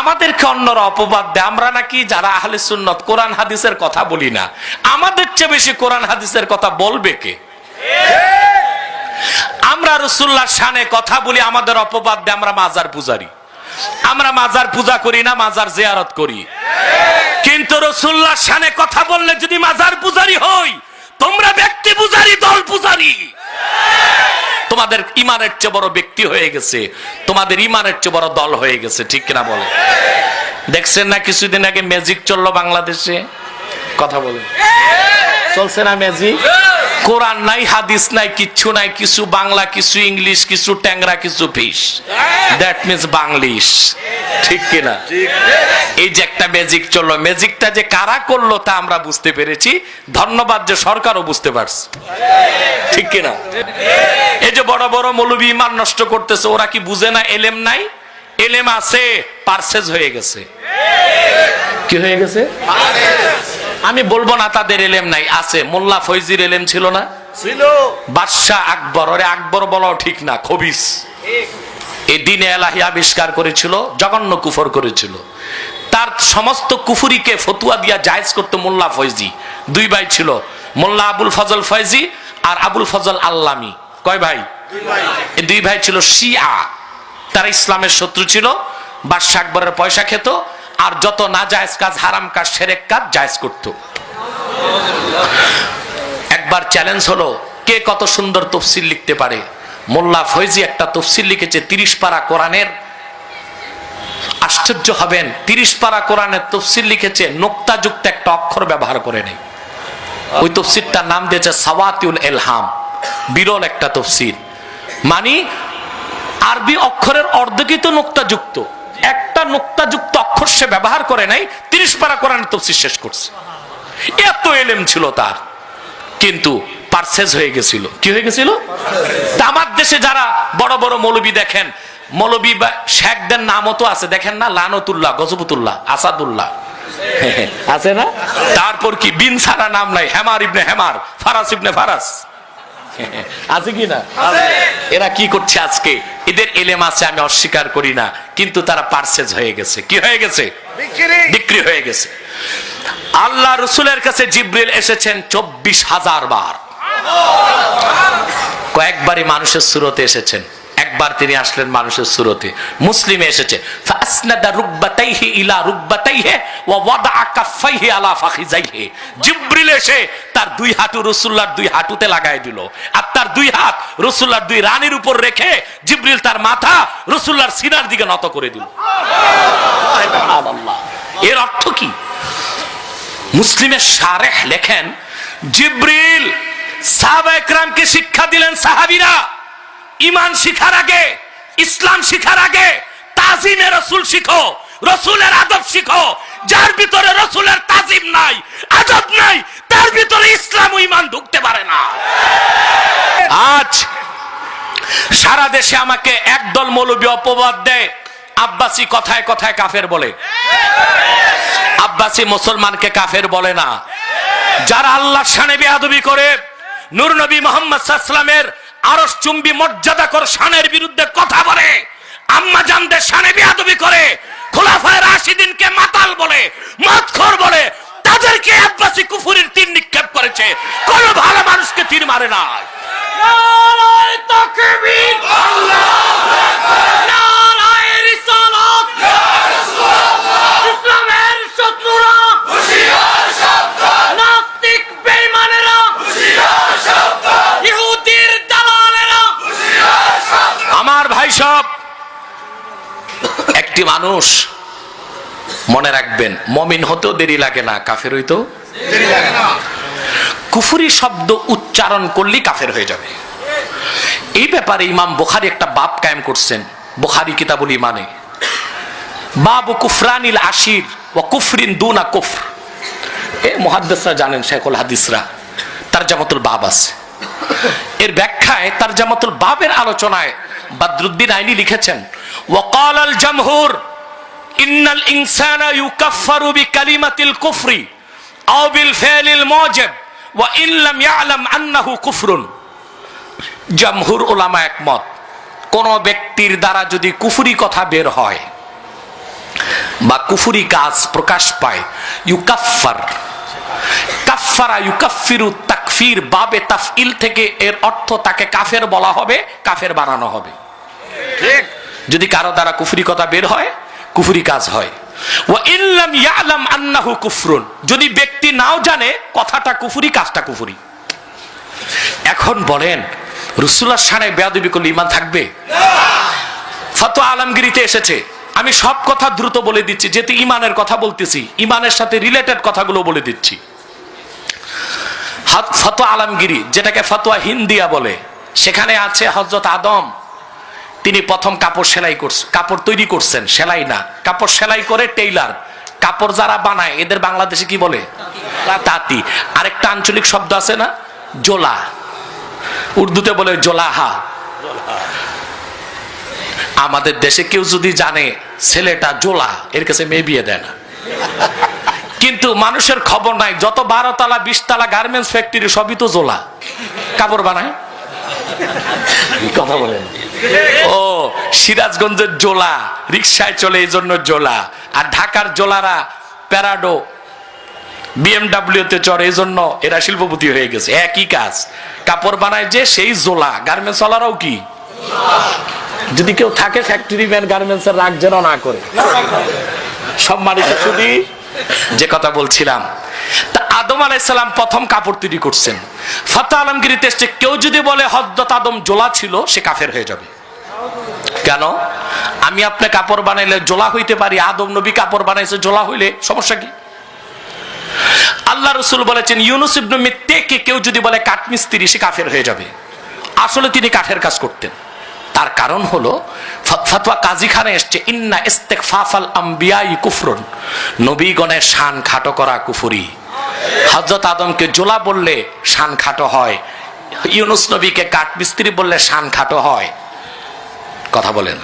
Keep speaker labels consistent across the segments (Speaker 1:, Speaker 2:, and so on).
Speaker 1: আমাদেরকে অন্যরা অপবাদ দেয় আমরা নাকি যারা আহলে সুন্নাত কোরআন হাদিসের কথা বলি না। আমাদের চেয়ে বেশি কোরআন হাদিসের কথা বলবে কে? আমরা রাসূলুল্লাহর শানে কথা বলি, আমাদের অপবাদ দেয় আমরা মাজার পূজারি। আমরা মাজার পূজা করি না, মাজার জিয়ারত করি। কিন্তু রাসূলুল্লাহর শানে কথা বললে যদি মাজার পূজারি হই, তোমরা ব্যক্তি পূজারি, দল পূজারি। তোমাদের ইমানের চেয়ে বড় ব্যক্তি হয়ে গেছে, তোমাদের ইমানের চেয়ে বড় দল হয়ে গেছে, ঠিক কিনা বলে? দেখছেন না কিছুদিন আগে ম্যাজিক চললো বাংলাদেশে, কথা বলে চলছে না ম্যাজিক? কোরআন নাই, হাদিস নাই, কিচ্ছু নাই, কিছু বাংলা, কিছু ইংলিশ, কিছু ট্যাংরা, কিছু ফিশ, দ্যাট মিন্স বাংলিশ, ঠিক কিনা? এই যে একটা ম্যাজিক চললো, ম্যাজিকটা যে কারা করলো তা আমরা বুঝতে পেরেছি, ধন্যবাদ যে সরকারও বুঝতে পারছে, ঠিক কিনা? এই যে বড় বড় মৌলবি ইমান নষ্ট করতেছে, ওরা কি বুঝে না এলেম নাই? এলেম আছে, পারসেজ হয়ে গেছে। কি হয়ে গেছে? আমি বলবো না তাদের এলেম নাই, আছে। মোল্লা ফয়জির এলেম ছিল না? ছিল। বাদশাহ আকবর, ওরে আকবর বলাও ঠিক না, খবিস। এই দ্বীনে এলাহি আবিষ্কার করেছিল, জঘন্য কুফর করেছিল। তার সমস্ত কুফুরিকে ফতুয়া দিয়া জায়েজ করতে মোল্লা ফয়জি। দুই ভাই ছিল, মোল্লা আবুল ফজল ফয়জি আর আবুল ফজল আল্লামি। কয় ভাই? এই দুই ভাই ছিল শিয়া, তারা ইসলামের শত্রু ছিল। বাদশাহ আকবরের পয়সা খেত আর যত না জায়েজ কাজ, হারাম কাজ, শিরক কাজ জায়েজ করত। একবার চ্যালেঞ্জ হলো, কে কত সুন্দর তাফসীর লিখতে পারে? মোল্লা ফয়জি একটা তাফসীর লিখেছে 30 পারা কোরআনের। আশ্চর্য হবেন, 30 পারা কোরআনের তাফসীর লিখেছে, নোক্তাযুক্ত একটা অক্ষর ব্যবহার করে নেই। ওই তাফসীরটার নাম দিয়েছে সাওয়াতিউল ইলহাম, বিরল একটা তাফসীর। মানে আরবি অক্ষরের অর্ধেকই তো নোক্তাযুক্ত, একটা নোক্তাযুক্ত অক্ষর সে ব্যবহার করে নাই, 30 পারা কোরআনের তাফসীর শেষ করছে। এত ইলম ছিল তার, কিন্তু পারসেজ হয়ে গেছিল। কি হয়ে গেছিল? আমার দেশে যারা বড় বড় মৌলবি দেখেন, মৌলবি বা শেখদের নামও তো আছে, দেখেন না? লানতুল্লাহ, গজবতুল্লাহ, আসাদুল্লাহ আছে না? তারপর কি বিন সারা নাম নাই, হেমার ইবনে হেমার, ফারাস ইবনে ফারাস আছে কি না? এরা কি করছে আজকে? এদের এলেম আছে, আমি অস্বীকার করি না, কিন্তু তারা পারসেজ হয়ে গেছে। কি হয়ে গেছে? বিক্রি হয়ে গেছে। আল্লাহ রাসূলের কাছে জিবরিল এসেছেন 24,000 বার। কয়েকবারই মানুষের সুরতে এসেছেন, একবার তিনি আসলেন মানুষের সুরতে। মুসলিমে এসেছে ফাসনাদা রুকবাতাইহি ইলা রুকবাতাইহি ওয়া ওয়াদাআ কাফাইহি আলা ফাখিজাইহি। জিবরিল এসে তার দুই হাঁটু রাসূলুল্লাহর দুই হাঁটুতে লাগায় দিল, আর তার দুই হাত রাসূলুল্লাহর দুই রানীর উপর রেখে জিবরিল তার মাথা রাসূলুল্লাহর সিনার দিকে নত করে দিল। সুবহানাল্লাহ। এর অর্থ কি? মুসলিমের শারেহ লেখেন, জিবরিল সাহাবায়ে কেরামকে শিক্ষা দিলেন, সাহাবীরা ঈমান শিখার আগে, ইসলাম শিখার আগে তাজিমে রাসূল শিখো, রাসূলের আদব শিখো। যার ভিতরে রাসূলের তাজিম নাই, আদব নাই, তার ভিতরে ইসলাম ও ঈমান ঢুকতে পারে না। আজ সারা দেশে আমাকে একদল মৌলবি অপবাদ দেয়, আব্বাসী কথায় কথায় কাফের বলে। আব্বাসী মুসলমানকে কাফের বলে না। যারা আল্লাহর শানে বেয়াদবি করে, নূর নবী মুহাম্মদ সাল্লাল্লাহু আলাইহি ওয়াসাল্লামের আরশ চুম্বি মর্যাদাকর শানের বিরুদ্ধে কথা বলে, আম্মা জানদের শানে বেয়াদবি করে, খোলাফায়ে রাশিদিনকে মাতাল বলে, মদখোর বলে, তাদেরকে আব্বাসী কুফরির তীর নিক্ষেপ করেছে। কোন ভালো মানুষকে তীর মারে না। নারায়ে তাকবীর, আল্লাহু আকবার, নারায়ে রিসালাত, ইয়া রাসূলুল্লাহ। ইসলামের শত্রুরা হুঁশিয়ার, সাবধান। নাস্তিক বেঈমানেরা হুঁশিয়ার, সাবধান। ইহুদির দালালেরা হুঁশিয়ার, সাবধান। আমার ভাই সব, একটি মানুষ মনে রাখবেন, মুমিন হতেও দেরি লাগে না, কাফের হইতেও দেরি লাগে না। কুফরি শব্দ উচ্চারণ করলেই কাফের হয়ে যাবে। এই ব্যাপারে ইমাম বুখারী একটা বাব কায়েম করছেন, বুখারী কিতাবুল ঈমানে, বাবু কুফরানিল আশির ওয়া কুফরিন দুনা কুফর। এ মুহাদ্দিসরা জানেন, শেখুল হাদিসরা তারজামাতুল বাব আছে। এর ব্যাখ্যায় তারজামাতুল বাবের আলোচনায় বদরুদ্দিন আইনি লিখেছেন, ওয়াকালাল জামহুর ইন্নাল ইনসানা ইউকাফফারু বিকালিমাতিল কুফরি আও বিল ফি'লিল মুজিব ওয়া ইন লাম ইয়ালাম আন্নাহু কুফরুন। জামহুর উলামা একমত, কোন ব্যক্তির দ্বারা যদি কুফরি কথা বের হয়, বা কুফরি কাজ প্রকাশ পায়, ইউকাফফার, কাফফারা ইউকাফফিরু তাকফির বাবে তাফইল থেকে এর অর্থ তাকে কাফের বলা হবে, কাফের বানানো হবে। ঠিক, যদি কারো দ্বারা কুফরি কথা বের হয়, কুফরি কাজ হয়। ওয়া ইল্লাম ইয়ালাম আন্নাহু কুফরুন, যদি ব্যক্তি নাও জানে কথাটা কুফরি, কাজটা কুফরি। এখন বলেন রাসূলুল্লাহর শানে বেয়াদবি করলে ঈমান থাকবে? ফতোয়া আলমগীরিতে এসেছে, আমি সব কথা দ্রুত বলে দিচ্ছি, যেহেতু ঈমানের কথা বলতেছি, ঈমানের সাথে রিলেটেড কথাগুলো বলে দিচ্ছি। ফতোয়া আলমগীরি, যেটাকে ফতোয়া হিন্দিয়া বলে, সেখানে আছে হযরত আদম তিনি প্রথম কাপড় সেলাই করছেন, কাপড় তৈরি করছেন, সেলাই না, কাপড় সেলাই করে টেইলার। কাপড় যারা বানায় এদের বাংলাদেশে কি বলে? তাঁতি। আরেকটা আঞ্চলিক শব্দ আছে না, জোলা, উর্দুতে বলে জোলাহা। আমাদের দেশে কেউ যদি জানে ছেলেটা জোলা, এর কাছে মেয়ে বিয়ে দেয় না। কিন্তু মানুষের খবর নাই, যত 12 তলা 20 তলা গার্মেন্টস ফ্যাক্টরি সবই তো জোলা, কাপড় বানায়। কথা বলেন। ও সিরাজগঞ্জের জোলা রিকশায় চলে, এই জন্য জোলা। আর ঢাকার জোলারা প্যারাডো BMW তে চড়ে, এই জন্য এরা শিল্পপতি হয়ে গেছে। একই কাজ, কাপড় বানায় যে সেই জোলা। গার্মেন্টস ওয়ালারাও কি? যদি কেউ থাকে ফ্যাক্টরি ম্যান গার্মেন্টস এর রাগ যেন না করে। সম্মানিত শুধু যে কথা বলছিলাম, তা আদম আলাইহিস সালাম প্রথম কাপড় তৈরি করছেন। ফতোয়া আলমগীরিতে এসেছে, কেউ যদি বলে হযরত আদম জোলা ছিল, সে কাফের হয়ে যাবে। কেন? আমি আপনি কাপড় বানাইলে জোলা হইতে পারি, আদম নবী কাপড় বানাইছে জোলা হইলে সমস্যা কি? আল্লাহ রাসূল বলেছেন, ইউনুস ইবনে মিত্তাকে কেউ যদি বলে কাঠমিস্ত্রি, সে কাফের হয়ে যাবে। আসলে তিনি কাঠের কাজ করতেন। তার কারণ হলো ফতোয়া কাজীখানে এসছে, ইন্না ইস্তিগফাফাল আম্বিয়াই কুফরুন, নবীগণের শান খাটো করা কুফরি। হযরত আদমকে জোলা বললে শান খাটো হয়, ইউনুস নবীকে কাঠমিস্ত্রি বললে শান খাটো হয়। কথা বলেন।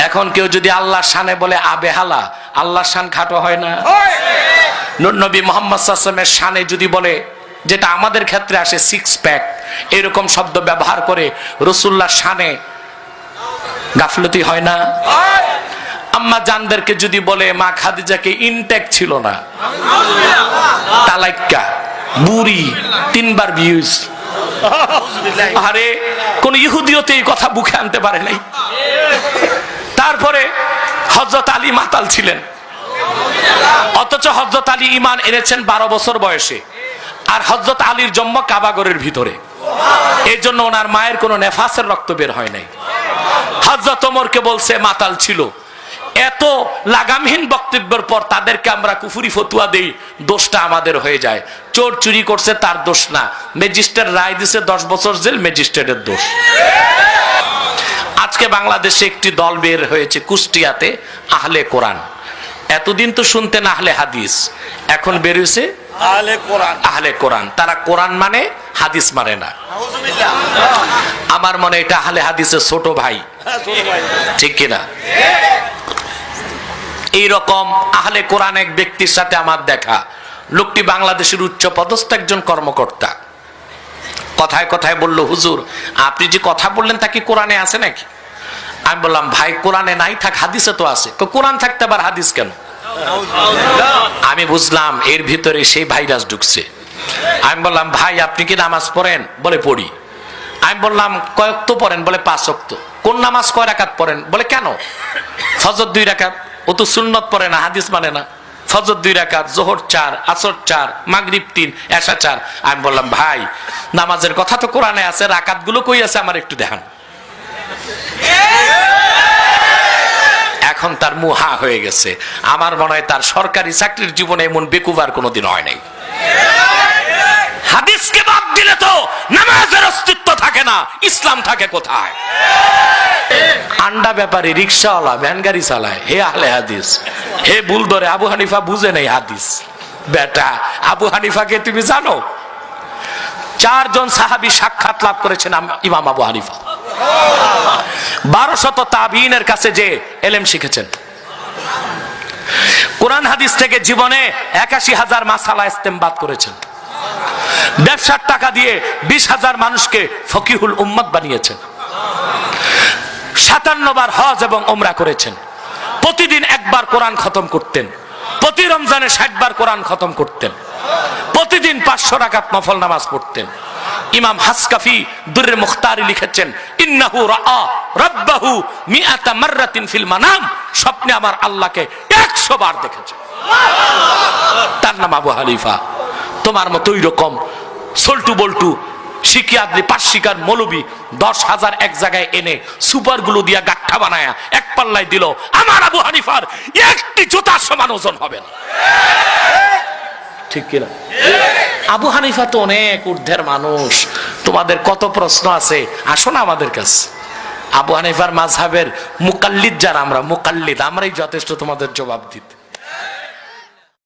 Speaker 1: এখন কেউ যদি আল্লাহর শানে বলে আবেহালা, আল্লাহর শান খাটো হয় না? নূর নবী মুহাম্মদ সাল্লাল্লাহু আলাইহি ওয়াসাল্লামের শানে যদি বলে, যেটা আমাদের ক্ষেত্রে আসে সিক্স প্যাক, এরকম শব্দ ব্যবহার করে রাসূলুল্লাহর শানে গাফলতি হয় না? আম্মা জানদেরকে যদি বলে মা খাদিজাকে ইনটেক ছিল না, তালাক্কা, বুড়ি, 3 বার বিউজ, আরে কোন ইহুদিওতে এই কথা মুখে আনতে পারে নাই। তারপরে হযরত আলী মাতাল ছিলেন, অথচ হযরত আলী ঈমান এনেছেন 12 বছর বয়সে। আর হযরত আলীর জন্ম কাবাগরের ভিতরে, এই জন্য ওনার মায়ের কোনো নেফাসের রক্ত বের হয় নাই। হযরত ওমরকে বলছে মাতাল ছিল। এত লাগামহীন বক্তব্যের পর তাদেরকে আমরা কুফরি ফতোয়া দেই, দোষটা আমাদের হয়ে যায়। চোর চুরি করছে তার দোষ না, ম্যাজিস্ট্রেট রায় দিছে 10 বছর জেল, ম্যাজিস্ট্রেটের দোষ। আজকে বাংলাদেশে একটি দল বের হয়েছে কুষ্টিয়াতে, আহলে কোরআন। এতদিন তো শুনতেন আহলে হাদিস, এখন বের হয়েছে আহলে কোরআন। আহলে কোরআন, তারা কোরআন মানে হাদিস মানে না। আমার মনে এটা আহলে হাদিসের ছোট ভাই, ঠিক কিনা? এইরকম আহলে কোরআন এক ব্যক্তির সাথে আমার দেখা। লোকটি বাংলাদেশের উচ্চ পদস্থ একজন কর্মকর্তা। কথায় কথায় বলল, হুজুর আপনি যে কথা বললেন তা কি কোরআনে আছে নাকি? আমি বললাম, ভাই কোরআনে নাই থাক, হাদিসে তো আছে। কোরআন থাকতে আবার হাদিস কেন? আমি বুঝলাম এর ভিতরে সেই ভাইরাস ঢুকছে। আমি বললাম, ভাই আপনি কি নামাজ পড়েন? বলে পড়ি। আমি বললাম, কয় ওয়াক্ত পড়েন? বলে 5 ওয়াক্ত। কোন নামাজ কয় রাকাত পড়েন? বলে কেন? ফজর 2 রাকাত। ও তো সুন্নত পড়ে না, হাদিস মানে না। ফজর 2 রাকাত, যোহর 4, আসর 4, মাগরিব 3, এশা 4। আমি বললাম, ভাই নামাজের কথা তো কোরআনে আছে, রাকাত গুলো কই আছে আমার একটু দেখান। এখন তার মুহা হয়ে গেছে। আমার মনে হয় তার সরকারি চাকরির জীবনে এমন বেকুবার কোনোদিন হয় নাই। হাদিসকে বাদ দিলে তো নামাজের অস্তিত্ব থাকে না, ইসলাম থাকে কোথায়? আন্ডা ব্যাপারী, রিক্সাওয়ালা, ভ্যান গাড়ি চালায়, হে আহলে হাদিস, হে ভুল ধরে। আবু হানিফা বুঝে নেই হাদিস। বেটা, আবু হানিফাকে তুমি জানো? 4 জন সাহাবী সাক্ষাৎ লাভ করেছেন ইমাম আবু হানিফা। 1200 তাবিঈনের কাছে যে ইলম শিখেছেন। কোরআন হাদিস থেকে জীবনে 81,000 মাসালা ইস্তেমবাদ করেছেন। ব্যবসার টাকা দিয়ে 20,000 মানুষকে ফকিহুল উম্মত বানিয়েছেন। 57 বার হজ এবং উমরা করেছেন। প্রতিদিন একবার কোরআন খতম করতেন, প্রতি রমজানে 60 বার কোরআন খতম করতেন, প্রতিদিন 500 রাকাত নফল নামাজ পড়তেন। ইমাম হাসকাফি দুররে মুখতারি লিখেছেন, ইন্নাহু রাআ রাব্বাহু মিআতা মাররাতিন ফিল মানাম, স্বপ্নে আমার আল্লাহকে 100 বার দেখেছে। তার নাম আবু হানিফা। তোমার মতো ওই রকম সল্টু বল্টু শিকিয়াদ্রি পাশিকার মৌলবী 10,000 এক জায়গায় এনে সুপার গুলো দিয়া গাঠা বানায়া এক পাল্লায় দিল, আমার আবু হানিফার একটি জুতার সমান ওজন হবে না। ঠিক কিনা? আবু হানিফা তো অনেক ঊর্ধ্বের মানুষ। তোমাদের কত প্রশ্ন আছে, আসো না আমাদের কাছে। আবু হানিফার মাযহাবের মুকাল্লিদ যারা, আমরা মুকাল্লিদ, আমরাই যথেষ্ট তোমাদের জবাব দিতে।